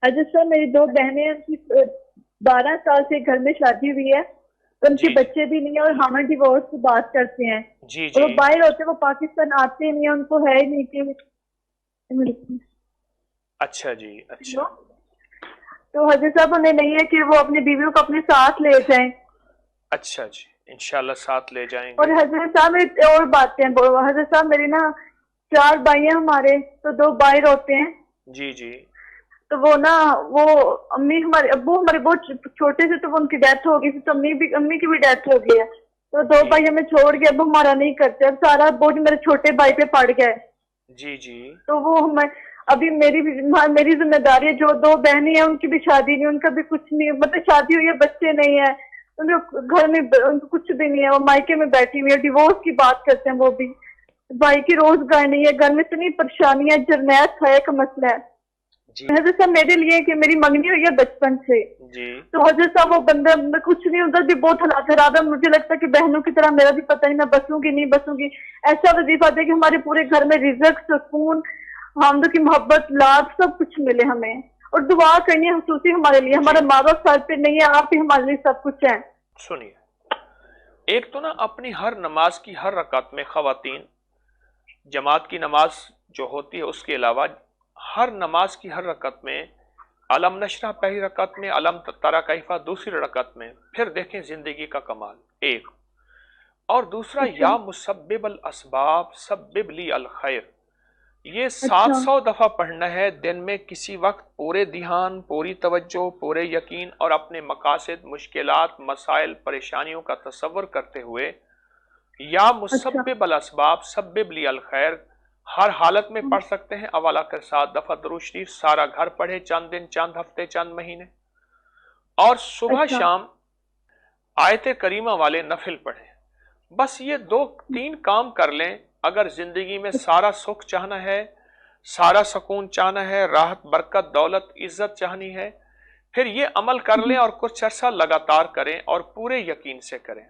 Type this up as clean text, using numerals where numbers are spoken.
حضرت صاحب میری دو بہنیں ہیں، ان کی 12 سال سے گھر میں شادی ہوئی ہے، ان کے جی بچے بھی نہیں ہیں اور ہم ڈیورس کی بات کرتے ہیں، جی اور جی۔ وہ باہر ہوتے ہیں، وہ پاکستان آتے نہیں ہیں، ان کو ہے ہی نہیں کہ اچھا جی اچھا۔ تو حضرت صاحب انہیں نہیں ہے کہ وہ اپنی بیویوں کو اپنے ساتھ لے جائیں۔ اچھا جی انشاءاللہ ساتھ لے جائیں اور گے۔ حضرت صاحب میری اور باتیں ہیں، حضرت صاحب میری نا 4 بھائی ہیں ہمارے، تو 2 باہر ہوتے ہیں، جی جی تو وہ نا وہ امی ہمارے ابو ہمارے بہت چھوٹے سے، تو وہ ان کی ڈیتھ ہو گئی تھی، تو امی کی بھی ڈیتھ ہو گئی ہے، تو 2 جی بھائی ہمیں چھوڑ گئے، اب ہمارا نہیں کرتے، اب سارا بوجھ میرے چھوٹے بھائی پہ پڑ گیا ہے، جی جی تو وہ ہمیں ابھی میری ذمہ داری ہے، جو 2 بہنیں ہیں ان کی بھی شادی نہیں، ان کا بھی کچھ نہیں، مطلب شادی ہوئی ہے، بچے نہیں ہیں، ان کو گھر میں ان کو کچھ بھی نہیں ہے، وہ مائکے میں بیٹھی ہوئی ہے، ڈیورس کی بات کرتے ہیں وہ بھی، بھائی کی روزگار نہیں ہے، گھر میں اتنی پریشانی ہے، جرنیت ہے کا مسئلہ ہے۔ جی حضرت صاحب میرے لیے کہ میری منگنی ہوئی ہے بچپن سے، جی تو حضرت صاحب وہ بندہ کچھ نہیں، ادھر بھی بہت حالات خراب ہے، مجھے لگتا ہے کہ بہنوں کی طرح میرا بھی پتہ نہیں میں بسوں گی نہیں بسوں گی، ایسا وظیفہ دے کہ ہمارے پورے گھر میں رزق، سکون، حمد کی محبت، لاد سب کچھ ملے ہمیں، اور دعا کرنی ہے خصوصی ہمارے لیے، جی۔ ہمارا ماں باپ سر پہ نہیں ہے، آپ ہی ہمارے لیے سب کچھ ہیں۔ سنیے، ایک تو نا اپنی ہر نماز کی ہر رکعت میں خواتین، جماعت کی نماز جو ہوتی ہے اس کے علاوہ ہر نماز کی ہر رکعت میں علم نشرح پہلی رکعت میں، علم تری کیف دوسری رکعت میں، پھر دیکھیں زندگی کا کمال ایک، اور دوسرا اچھا یا مسبب الاسباب سبب لی الخیر، یہ سات اچھا سو دفعہ پڑھنا ہے دن میں، کسی وقت پورے دھیان، پوری توجہ، پورے یقین اور اپنے مقاصد، مشکلات، مسائل، پریشانیوں کا تصور کرتے ہوئے یا اچھا مسبب الاسباب سبب لی الخیر ہر حالت میں پڑھ سکتے ہیں، اولا کر 7 دفعہ درود شریف، سارا گھر پڑھے، چند دن، چند ہفتے، چند مہینے، اور صبح اچھا شام آیت کریمہ والے نفل پڑھیں۔ بس یہ 2-3 کام کر لیں، اگر زندگی میں سارا سکھ چاہنا ہے، سارا سکون چاہنا ہے، راحت، برکت، دولت، عزت چاہنی ہے، پھر یہ عمل کر لیں اور کچھ عرصہ لگاتار کریں اور پورے یقین سے کریں۔